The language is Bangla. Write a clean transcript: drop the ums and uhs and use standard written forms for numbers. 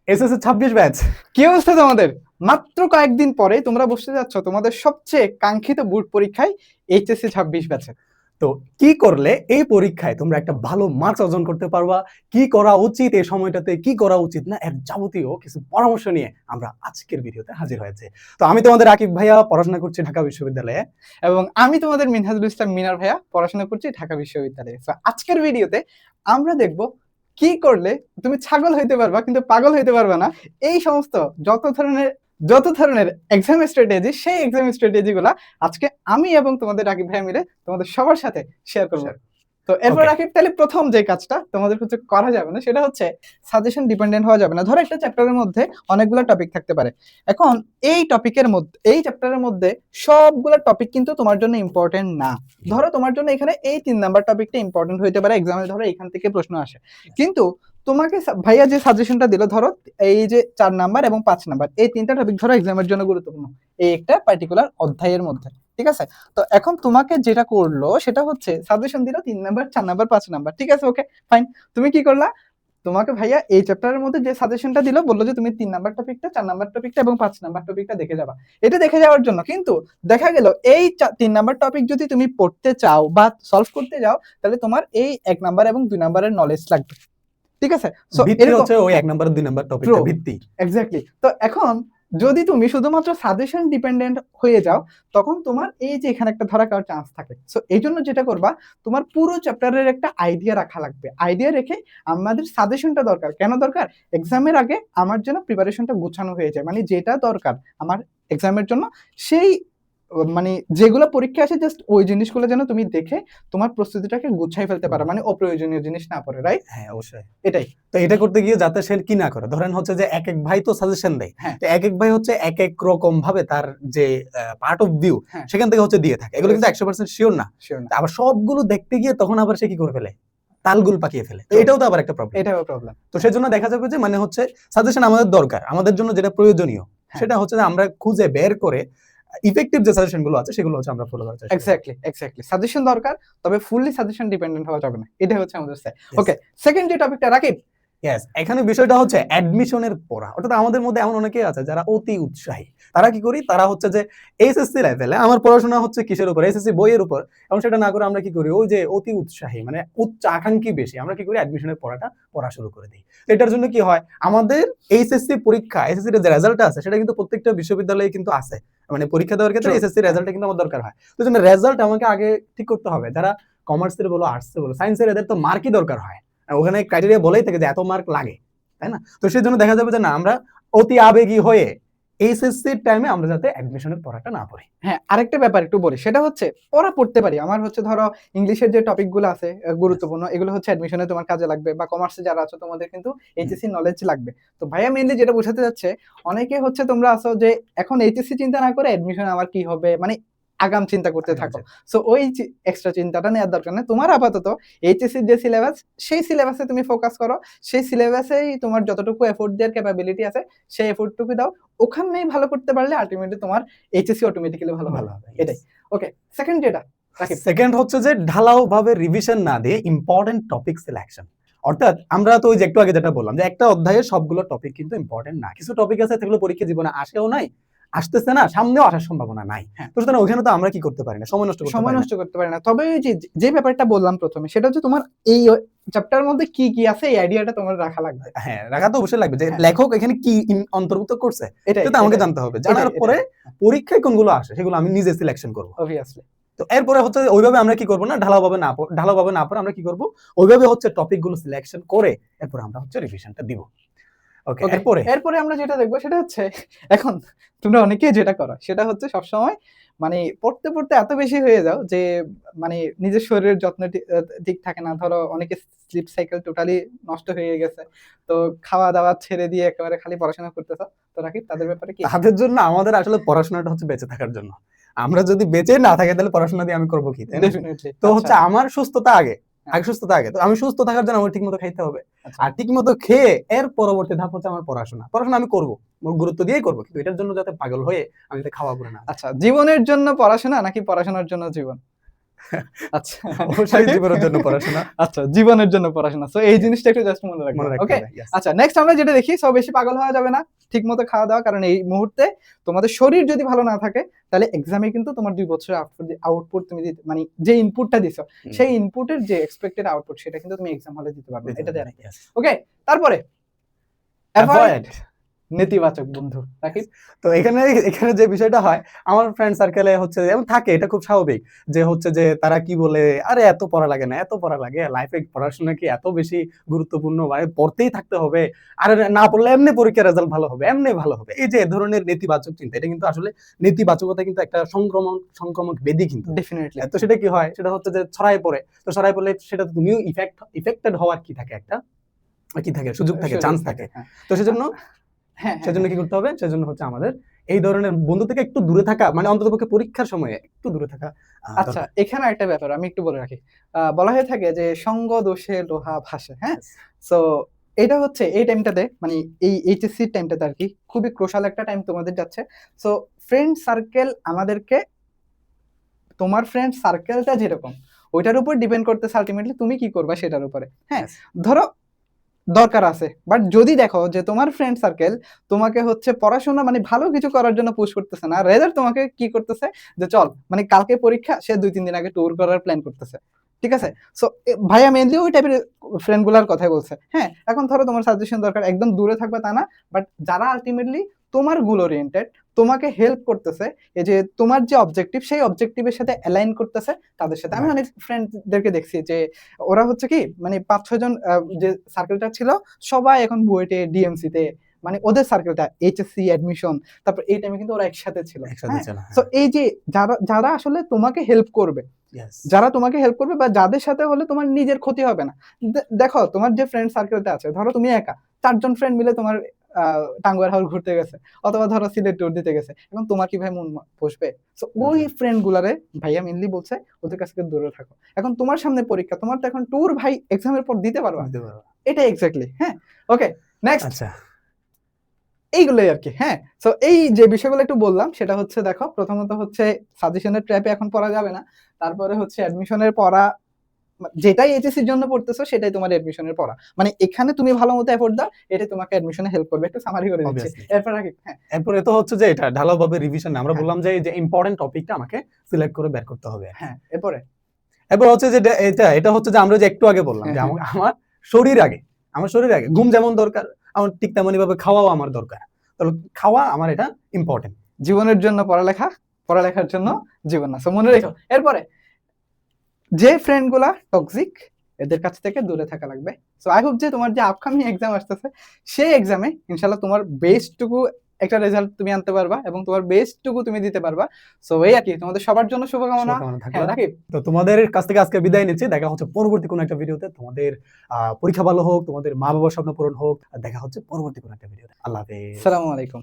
SSC 26 batch. কি অবস্থা তোমাদের? মাত্র কয়েকদিন পরে তোমরা বসতে যাচ্ছ তোমাদের সবচেয়ে কাঙ্ক্ষিত বোর্ড পরীক্ষায়, এইচএসসি 26 ব্যাচে। তো কি করলে এই পরীক্ষায় তোমরা একটা ভালো মার্কস অর্জন করতে পারবা, কি করা উচিত এই সময়টাতে, কি করা উচিত না, এর যাবতীয় কিছু পরামর্শ নিয়ে আমরা আজকের ভিডিওতে হাজির হয়েছে। তো আমি তোমাদের আকিব ভাইয়া, পড়াশোনা করছি ঢাকা বিশ্ববিদ্যালয়ে, এবং আমি তোমাদের মিনহাজুল ইসলাম মিনার ভাইয়া, পড়াশোনা করছি ঢাকা বিশ্ববিদ্যালয়ে। তো আজকের ভিডিওতে আমরা দেখব কি করলে তুমি ছাগল হইতে পারবা কিন্তু পাগল হইতে পারবা না। এই সমস্ত যত ধরনের এক্সাম স্ট্র্যাটেজি, সেই এক্সাম স্ট্র্যাটেজি গুলা আজকে আমি এবং তোমাদের রাকিব ভাইয়া মিলে তোমাদের সবার সাথে শেয়ার করবো। তো এরপর Okay. রাকিব, তাহলে প্রথম যে কাজটা তোমাদের হচ্ছে করা যাবে না সেটা হচ্ছে সাজেশন ডিপেন্ডেন্ট হওয়া যাবে না। ধরো একটা চ্যাপ্টারের মধ্যে অনেকগুলো টপিক থাকতে পারে। এখন এই চ্যাপ্টারের মধ্যে সবগুলো টপিক কিন্তু তোমার জন্য ইম্পর্টেন্ট না। ধরো তোমার জন্য এখানে এই 3 নাম্বার টপিকটা ইম্পর্টেন্ট হইতে পারে, এক্সামে ধরো এখান থেকে প্রশ্ন আসে, কিন্তু তোমাকে ভাইয়া যে সাজেশনটা দিল, ধরো এই যে 4 নাম্বার এবং 5 নাম্বার, এই 3টা টপিক ধরো এক্সামের জন্য গুরুত্বপূর্ণ এই একটা পার্টিকুলার অধ্যায়ের মধ্যে, ঠিক আছে? তো এখন তোমাকে যেটা করলো সেটা হচ্ছে সাজেশন দিল 3 নাম্বার, 4 নাম্বার, 5 নাম্বার, ঠিক আছে, ওকে ফাইন। তুমি কি করলা? তোমাকে ভাইয়া এই চ্যাপ্টারের মধ্যে যে সাজেশনটা দিল, বললো যে তুমি 3 নাম্বার টপিকটা, 4 নাম্বার টপিকটা এবং 5 নাম্বার টপিকটা দেখে যাবা। এটা দেখে যাওয়ার জন্য কিন্তু দেখা গেল এই 3 নাম্বার টপিক যদি তুমি পড়তে চাও বা সলভ করতে যাও, তাহলে তোমার এই 1 নাম্বার এবং 2 নাম্বারের নলেজ লাগবে, ঠিক আছে? সো ভিত্তি হচ্ছে ওই 1 নাম্বার 2 নাম্বার টপিকটা ভিত্তি। এক্স্যাক্টলি। তো এখন যদি তুমি শুধুমাত্র সাজেশন ডিপেন্ডেন্ট হয়ে যাও, তখন তোমার এই যে এখানে একটা ধরা খাওয়ার চান্স থাকে। সো এই জন্য যেটা করবা, তোমার পুরো চ্যাপ্টারের একটা আইডিয়া রাখা লাগবে। আইডিয়া রেখে আমাদের সাজেশনটা দরকার। কেন দরকার? এক্সামের আগে আমার জন্য প্রিপারেশনটা গোছানো হয়ে যায়, মানে যেটা দরকার আমার এক্সামের জন্য, সেই মানে যেগুলো পরীক্ষা আসে জাস্ট ওই জিনিসগুলো যেন তুমি দেখে তোমার প্রস্তুতিটাকে গুছাই ফেলতে পারো, মানে অপ্রয়োজনীয় জিনিস না পড়ে, রাইট? হ্যাঁ, অবশ্যই। এটাই। তো এটা করতে গিয়ে যাতে সে কি না করে, ধরেন হচ্ছে যে এক এক ভাই তো সাজেশন দেয়, তো এক এক ভাই হচ্ছে এক এক রকম ভাবে তার যে পার্ট অফ ভিউ সেখান থেকে হচ্ছে দিয়ে থাকে, এগুলো কিন্তু 100% শিওর না। আবার সবগুলো দেখতে গিয়ে তখন আবার সে কি করে ফেলে, তালগুল পাকিয়ে ফেলে। তো এটাও তো আবার একটা প্রবলেম। এটাও প্রবলেম। তো সেজন্য দেখা যাবে যে মানে হচ্ছে সাজেশন আমাদের দরকার, আমাদের জন্য যেটা প্রয়োজনীয় সেটা হচ্ছে যে আমরা খুঁজে বের করে ইফেক্টিভ যে সাজেশন গুলো আছে সেগুলো হচ্ছে আমরা ফলো করার চেষ্টা করব। এক্স্যাক্টলি সাজেশন দরকার, তবে ফুললি সাজেশন ডিপেন্ডেন্ট হওয়া যাবে না। এটা হচ্ছে আমাদের স্যার। ওকে, সেকেন্ড যে টপিকটা রাকিব। এখানে বিষয়টা হচ্ছে অ্যাডমিশনের পড়া। অর্থাৎ আমাদের মধ্যে এমন অনেকেই আছে যারা অতি উৎসাহী। তারা কি করি, তারা হচ্ছে যে এসএসসি লেভেলে আমার পড়াশোনা হচ্ছে কিসের উপর, এসএসসি বইয়ের উপর, এবং সেটা না করে আমরা কি করি, ওই যে অতি উৎসাহী মানে উচ্চ আকাঙ্ক্ষী বেশি, আমরা কি করি অ্যাডমিশনের পড়া শুরু করে দিই। এটার জন্য কি হয়, আমাদের এইচএসসি পরীক্ষা, এসএসসি এর যে রেজাল্টটা আছে সেটা কিন্তু প্রত্যেকটা বিশ্ববিদ্যালয়ে কিন্তু আছে, মানে পরীক্ষা দেওয়ার ক্ষেত্রে এসএসসি রেজাল্টটা কিন্তু আমার দরকার হয়। তো জন্য রেজাল্ট আমাকে আগে ঠিক করতে হবে। যারা কমার্সের বলো, আর্টসের বলো, সায়েন্সের, এদের তো মার্কই দরকার হয়, ওখানে ক্রাইটেরিয়া বলেই থাকে যে এত মার্ক লাগে, তাই না? তো সেই জন্য দেখা যাবে যে না, আমরা অতি আবেগী হয়ে এইচএসসির টাইমে আমরা যাতে অ্যাডমিশনের পড়াটা না পড়ি। হ্যাঁ, আরেকটা ব্যাপার একটু বলি, সেটা হচ্ছে পড়তে পারি। আমার হচ্ছে ধরো ইংলিশের যে টপিকগুলো আছে গুরুত্বপূর্ণ, এগুলো হচ্ছে অ্যাডমিশনে তোমার কাজে লাগবে, বা কমার্সে যারা আছো তোমাদের কিন্তু এইচএসসি নলেজ লাগবে। তো ভাইয়া মেইনলি যেটা বোঝাতে যাচ্ছে, অনেকে হচ্ছে তোমরা আছো যে এখন এইচএসসি চিন্তা না করে অ্যাডমিশন আমার কি হবে, মানে আগাম চিন্তা করতে থাকো। সো ওই এক্সট্রা চিন্তাটা নেওয়ার দরকার নেই। তোমার আপাতত এইচএসসির যে সিলেবাস, সেই সিলেবাসে তুমি ফোকাস করো। সেই সিলেবাসেই তোমার যতটুকু এফোর্ট দেওয়ার ক্যাপাবিলিটি আছে সেই এফোর্টটুকু দাও। ওখানেই ভালো করতে পারলে আলটিমেটলি তোমার এইচএসসি অটোমেটিক্যালি ভালো হবে। এটাই। ওকে, সেকেন্ড যেটা রাকিব। সেকেন্ড হচ্ছে যে ঢালাও ভাবে রিভিশন না দিয়ে ইম্পর্টেন্ট টপিক সিলেকশন। অর্থাৎ আমরা তো ওই যে একটু আগে যেটা বললাম যে একটা অধ্যায়ের সবগুলো টপিক কিন্তু ইম্পর্টেন্ট না, কিছু টপিক আছে যেগুলো পরীক্ষা জীবনে আসেও নাই, আসতেছে না, সামনেও আসার সম্ভাবনা নাই। তো সুতরাং ওখানে তো আমরা কি করতে পারি না, সময় নষ্ট করতে পারি না। তবে যে ব্যাপারটা বললাম প্রথমে, সেটা হচ্ছে তোমার এই চ্যাপ্টারের মধ্যে কি কি আছে এই আইডিয়াটা তোমার রাখা লাগবে। হ্যাঁ, রাখা তো অবশ্যই লাগবে, যে লেখক এখানে কি অন্তর্ভুক্ত করছে এটা তো আমাকে জানতে হবে। জানার পরে পরীক্ষায় কোনগুলো আসে সেগুলো আমি নিজে সিলেকশন করব অবভিয়াসলি। তো এরপরে হচ্ছে ওইভাবে আমরা কি করবো না, ঢালাওভাবে না পড়ে আমরা কি করব, ওইভাবে হচ্ছে টপিক গুলো সিলেকশন করে এরপর আমরা হচ্ছে রিভিশনটা দিব। ওকে, এরপরে আমরা যেটা দেখবো সেটা হচ্ছে, এখন তোমরা অনেকেই যেটা করো সেটা হচ্ছে সবসময় মানে পড়তে এত বেশি হয়ে যাও যে মানে নিজের শরীরের যত্ন ঠিক থাকে না। ধরো অনেকে স্লিপ সাইকেল টোটালি নষ্ট হয়ে গেছে, তো খাওয়া দাওয়া ছেড়ে দিয়ে একেবারে খালি পড়াশোনা করতেছো। তো রাকিব, তাদের ব্যাপারে কি? তাদের জন্য আমাদের আসলে পড়াশোনাটা হচ্ছে বেঁচে থাকার জন্য। আমরা যদি বেঁচে না থাকি তাহলে পড়াশোনা দিয়ে আমি করবো কি? তো হচ্ছে আমার সুস্থতা আগে, সুস্থতা আগে। তো আমি সুস্থ থাকার জন্য আমার ঠিক মতো খাইতে হবে, আর ঠিক মতো খেয়ে এর পরবর্তী ধাপ হচ্ছে আমার পড়াশোনা আমি করবো, গুরুত্ব দিয়েই করবো, কিন্তু এটার জন্য যাতে পাগল হয়ে আমি যাতে খাওয়া পড়ে না। আচ্ছা, জীবনের জন্য পড়াশোনা নাকি পড়াশোনার জন্য জীবন? আচ্ছা অবশ্যই জীবনের জন্য পড়াশোনা আচ্ছা, জীবনের জন্য পড়াশোনা। সো এই জিনিসটা একটু জাস্ট মনে রাখবেন। মনে রাখতে ওকে, হবে। Yes. আচ্ছা নেক্সট আমরা যেটা দেখি, সো বেশি পাগল হওয়া যাবে না, ঠিক মতো খাওয়া দাওয়া, কারণ এই মুহূর্তে তোমাদের শরীর যদি ভালো না থাকে তাহলে এক্সামে কিন্তু তোমার 2 বছরের আউটপুট তুমি দিতে, মানে যে ইনপুটটা দিছো সেই ইনপুটের যে এক্সপেক্টেড আউটপুট সেটা কিন্তু তুমি এক্সাম হলে দিতে পারবে না, এটা দেয়া। Yes. ওকে, তারপরে Avoid. নেতিবাচক বন্ধু রাকিব। তো এখানে এখানে যে বিষয়টা হয়, আমার ফ্রেন্ড সার্কেলে হচ্ছে এমন থাকে, এটা খুব স্বাভাবিক, যে হচ্ছে যে তারা কি বলে, আরে এত পড়া লাগে না, এত পড়া লাগে, লাইফে পড়াশোনা কি এত বেশি গুরুত্বপূর্ণ, মানে পড়তেই থাকতে হবে, আর না পড়লে এমনি পরীক্ষার রেজাল্ট ভালো হবে, এমনি ভালো হবে। এই যে এ ধরনের নেতিবাচক চিন্তা, এটা কিন্তু আসলে নেতিবাচকতা কিন্তু একটা সংক্রমক ব্যাধি কিন্তু। ডেফিনেটলি। তো সেটা কি হয়, সেটা হচ্ছে যে ছড়াই পড়ে, তো ছড়াই পড়লে সেটা তুমিও ইফেক্টেড হওয়ার কি থাকে, একটা কি থাকে, সুযোগ থাকে, চান্স থাকে। তো সেজন্য সেজন্য কি করতে হবে, সেজন্য হচ্ছে আমাদের এই ধরনের বন্ধু থেকে একটু দূরে থাকা, মানে অন্ততপক্ষে পরীক্ষার সময়ে একটু দূরে থাকা। আচ্ছা, এখানে একটা ব্যাপার আমি একটু বলে রাখি। বলা হয়ে থাকে যে সঙ্গ দোষে লোহা ভাসে, হ্যাঁ? সো এটা হচ্ছে এই টাইমটাতে, মানে এই এইচএসসি টাইমটাতে আর কি খুবই ক্রুশাল একটা টাইম তোমাদের যাচ্ছে। সো ফ্রেন্ড সার্কেল আমাদেরকে, তোমার ফ্রেন্ড সার্কেলটা যেরকম ওইটার উপর ডিপেন্ড করতেছে আলটিমেটলি তুমি কি করবা সেটার উপরে। হ্যাঁ, ধরো দরকার আছে, বাট যদি দেখো যে তোমার ফ্রেন্ড সার্কেল তোমাকে হচ্ছে পড়াশোনা মানে ভালো কিছু করার জন্য পুশ করতেছে না, রেদার তোমাকে কি করতেছে যে চল মানে কালকে পরীক্ষা, সে 2-3 দিন আগে ট্যুর করার প্ল্যান করতেছে, ঠিক আছে? সো ভাইয়া মেনলি ওই টাইপের ফ্রেন্ড গুলার কথাই বলছে। হ্যাঁ, এখন ধরো তোমার সাজেশন দরকার, একদম দূরে থাকবে তা না, বাট যারা আলটিমেটলি তোমার গোল ওরিয়েন্টেড, তোমাকে হেল্প করতেছে, এই যে তোমার যে অবজেক্টিভ সেই অবজেক্টিভের সাথে অ্যালাইন করতেছে তাদের সাথে। আমি অনেক ফ্রেন্ডদেরকে দেখছি যে ওরা হচ্ছে কি মানে 5-6 জন যে সার্কেলটা ছিল সবাই এখন বুয়েটে, ডিএমসি তে, মানে ওদের সার্কেলটা এইচএসসি অ্যাডমিশন, তারপর এই টাইমে কিন্তু ওরা একসাথে ছিল। সো এই যে যারা যারা আসলে তোমাকে হেল্প করবে, যারা তোমাকে হেল্প করবে বা যাদের সাথে হলে তোমার নিজের ক্ষতি হবে না। দেখো তোমার যে ফ্রেন্ড সার্কেলটা আছে, ধরো তুমি একা, 4 জন ফ্রেন্ড মিলে তোমার টাঙ্গুয়ার হাওর ঘুরতে গেছে অথবা ধরো সিলেট ট্যুর দিতে গেছে, এখন তোমার কি ভাই মন বসবে? সো ওই ফ্রেন্ড গুলারে ভাইয়া মেনলি বলছে ওদের কাছ থেকে দূরে থাকো। এখন তোমার সামনে পরীক্ষা, তোমার তো এখন ট্যুর ভাই এক্সামের পর দিতে পারবা, এটা এক্স্যাক্টলি। হ্যাঁ, ওকে নেক্সট। আচ্ছা, এইগুলোই আর কি। হ্যাঁ, সো এই যে বিষয়গুলো একটু বললাম সেটা হচ্ছে দেখো, প্রথমত হচ্ছে সাজেশনের ট্র্যাপে এখন পড়া যাবে না, তারপরে হচ্ছে অ্যাডমিশনের পড়া, যেটাই এইচএসসির জন্য পড়তেছো সেটাই তোমার অ্যাডমিশনের পড়া, মানে এখানে তুমি ভালো মতো এফোর্ট দাও, এটা তোমাকে অ্যাডমিশনে হেল্প করবে। একটু সামারি করে দিচ্ছি, এরপর আগে হ্যাঁ, এরপরে তো হচ্ছে যে এটা ঢালাওভাবে রিভিশন, আমরা বললাম যে এই যে ইম্পর্টেন্ট টপিকটা আমাকে সিলেক্ট করে বের করতে হবে। হ্যাঁ, এরপর হচ্ছে যে এটা হচ্ছে যে আমরা যে একটু আগে বললাম যে আমার শরীর আগে ঘুম যেমন দরকার, আমার ঠিক তেমনই ভাবে খাওয়াও আমার দরকার। তাহলে খাওয়া আমার এটা ইম্পর্টেন্ট। জীবনের জন্য পড়ালেখা, পড়ালেখার জন্য জীবন না। সো মনে রেখো। এরপরে যে ফ্রেন্ড গুলা টক্সিক, এদের কাছ থেকে দূরে থাকা লাগবে। সো আই হোপ যে তোমার যে আপকামিং এক্সাম আসতেছে সেই এক্সামে ইনশাআল্লাহ তোমার বেস্টটুকু একটা রেজাল্ট তুমি আনতে পারবা এবং তোমার বেস্টটুকু তুমি দিতে পারবা। সো এই আর কি, তোমাদের সবার জন্য শুভকামনা। হ্যাঁ রাকিব, তো তোমাদের কাছ থেকে আজকে বিদায় নিচ্ছি, দেখা হচ্ছে পরবর্তী কোনো একটা ভিডিওতে। তোমাদের পরীক্ষা ভালো হোক, তোমাদের মা বাবার স্বপ্ন পূরণ হোক, দেখা হচ্ছে পরবর্তী কোনো একটা ভিডিওতে। আল্লাহ হাফেজ, আসসালামু আলাইকুম।